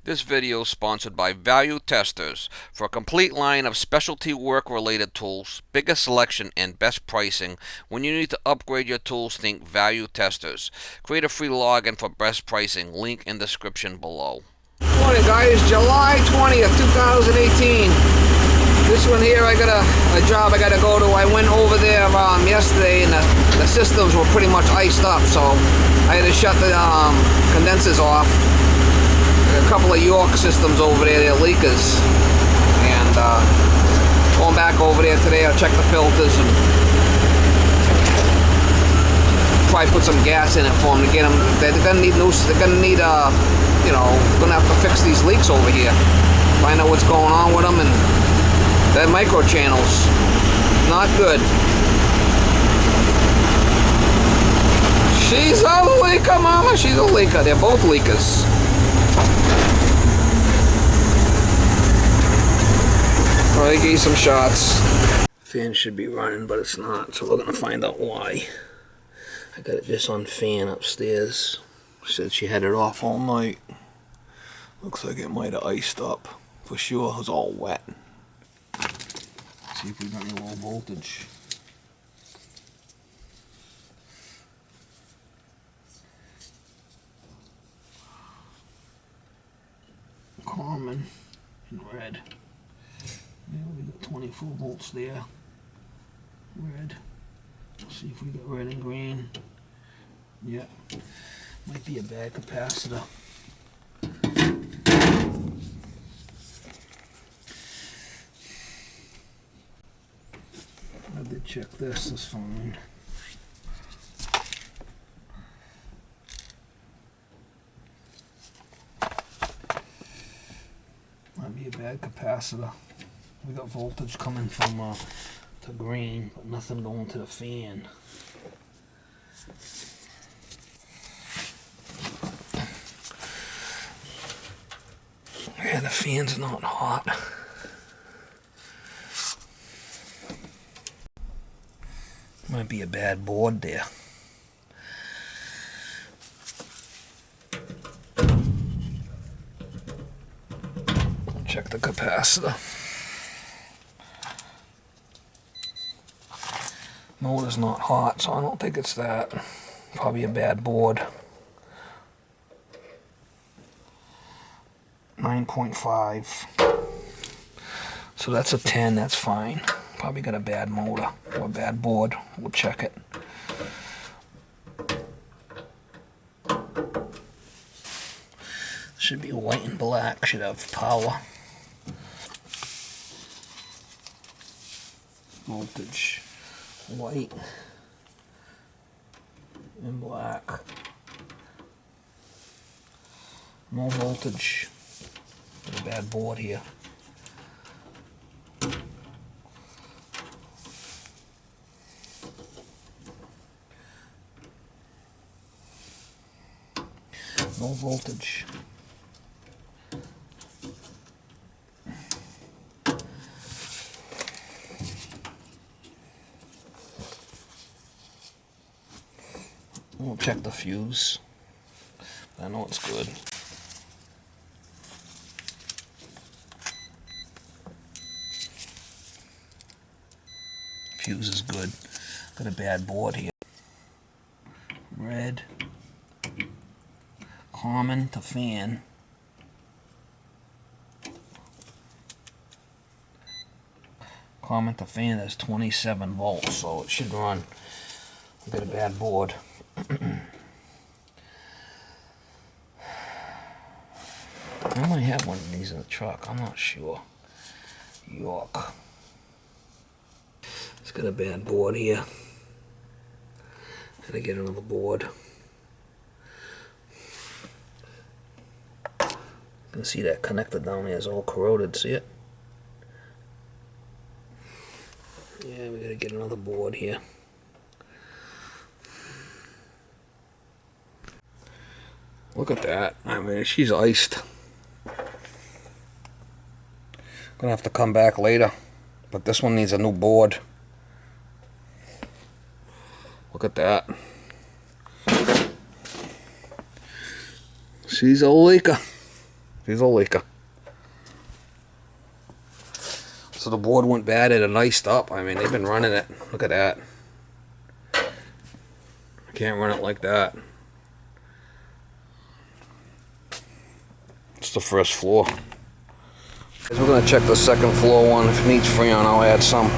This video is sponsored by Value Testers. For a complete line of specialty work-related tools, bigger selection, and best pricing, when you need to upgrade your tools, think Value Testers. Create a free login for best pricing. Link in description below. Morning guys, July 20th, 2018. This one here, I got a job I got to go to. I went over there yesterday and the systems were pretty much iced up, so I had to shut the condensers off. A couple of York systems over there, they're leakers. And going back over there today, I'll check the filters and probably put some gas in it for them to get them. They're gonna need you know, gonna have to fix these leaks over here. Find out what's going on with them, and that micro channel's not good. She's a leaker, mama. She's a leaker. They're both leakers. I'll give you some shots. Fan should be running, but it's not, so we're gonna find out why. I got it just on fan upstairs. Said she had it off all night. Looks like it might have iced up. For sure, it was all wet. See if we got any low voltage. Common in red. Yeah, we got 24 volts there. Red. Let's see if we got red and green. Yeah. Might be a bad capacitor. I did check this is fine. Might be a bad capacitor. We got voltage coming from to green, but nothing going to the fan. Yeah, the fan's not hot. Might be a bad board there. Check the capacitor. Motor's not hot, so I don't think it's that. Probably a bad board. 9.5. So that's a 10, that's fine. Probably got a bad motor or a bad board. We'll check it. Should be white and black, should have power. Voltage, white and black. No voltage. Got a bad board here. No voltage. We'll check the fuse. I know it's good. Fuse is good. Got a bad board here. Red. Common to fan. Common to fan is 27 volts, so it should run. Got a bad board. I might have one of these in the truck, I'm not sure. York. It's got a bad board here. Gotta get another board. You can see that connector down there is all corroded, see it? Yeah, we gotta get another board here. Look at that. I mean, she's iced. Gonna have to come back later, but this one needs a new board. Look at that. She's a leaker. She's a leaker. So the board went bad, it had iced up. I mean, they've been running it. Look at that. I can't run it like that. It's the first floor. We're gonna check the second floor one. If it needs Freon, I'll add some.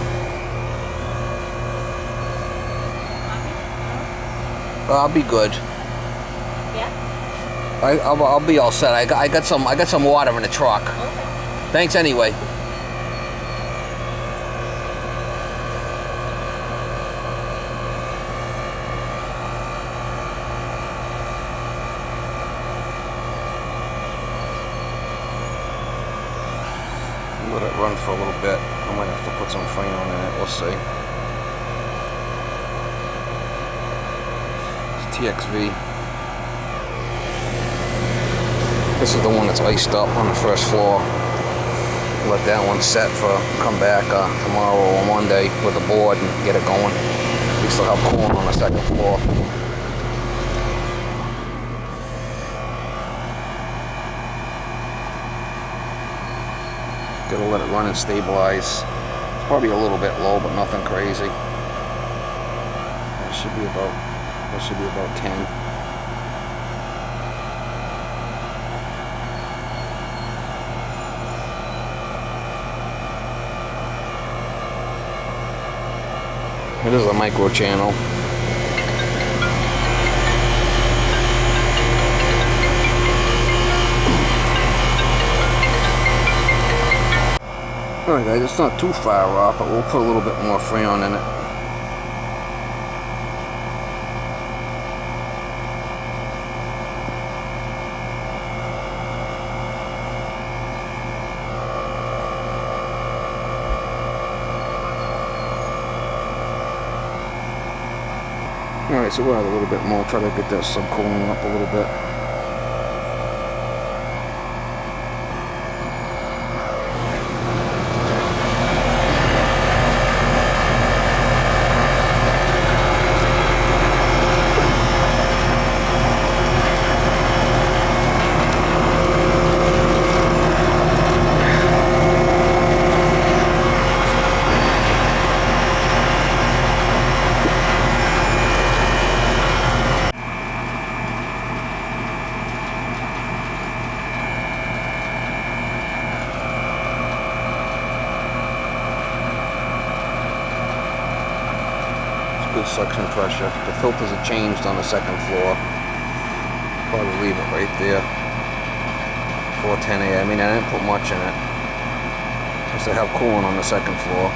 I'll be good. Yeah? I'll be all set. I got some water in the truck. Okay. Thanks anyway. Let it run for a little bit. I might have to put some Freon in it. We'll see. It's TXV. This is the one that's iced up on the first floor. Let that one set for come back tomorrow or Monday with the board and get it going. We still have cooling on the second floor. Gotta let it run and stabilize. It's probably a little bit low, but nothing crazy. That should be about 10. It is a micro channel. Alright guys, it's not too far off, but we'll put a little bit more Freon in it. Alright, so we'll add a little bit more, try to get that subcooling up a little bit. Good suction pressure. The filters are changed on the second floor. Probably leave it right there. 410A. I mean, I didn't put much in it. Just to have cooling on the second floor.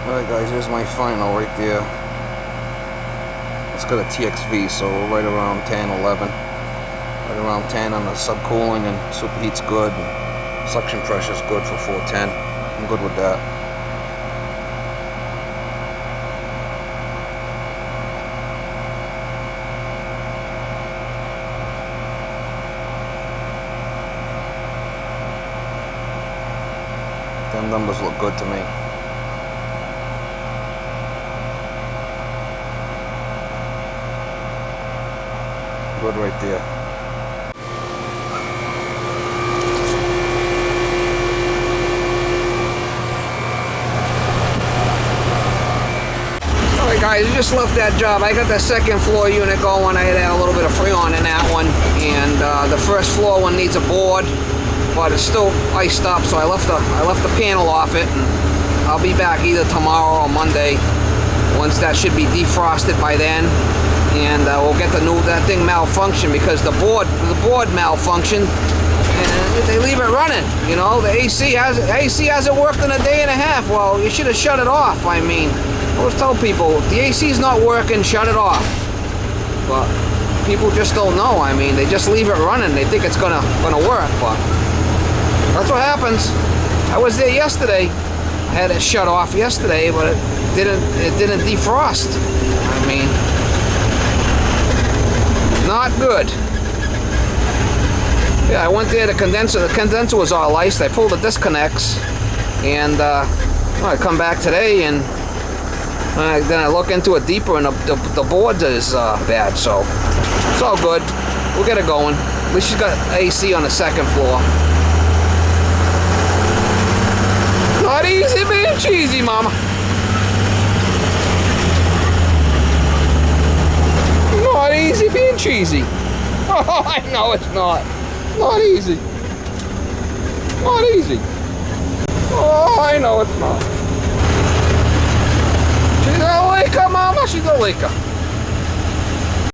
Alright guys, here's my final right there. It's got a TXV, so right around 10, 11. Right around 10 on the subcooling, and superheat's good. And suction pressure's good for 410. I'm good with that. Them numbers look good to me. Good right there. Alright guys, I just left that job. I got the second floor unit going. I had a little bit of Freon in that one. And the first floor one needs a board, but it's still iced up, so I left the panel off it. And I'll be back either tomorrow or Monday. Once that should be defrosted by then. And we'll get that thing malfunction because the board malfunctioned, and they leave it running. You know, the AC hasn't worked in a day and a half. Well, you should have shut it off. I mean, I always tell people, if the AC is not working, shut it off. But people just don't know. I mean, they just leave it running. They think it's gonna work, but That's what happens. I was there yesterday. I had it shut off yesterday, but it didn't defrost. I mean, not good. Yeah, I went there. The condenser was all iced. I pulled the disconnects, and I come back today, and then I look into it deeper, and the board is bad. So it's all good. We'll get it going. At least she's got AC on the second floor. Not easy being cheesy, Mama. Not easy being cheesy. Oh, I know it's not. Not easy. Not easy. Oh, I know it's not. She's a leaker, Mama. She's a leaker.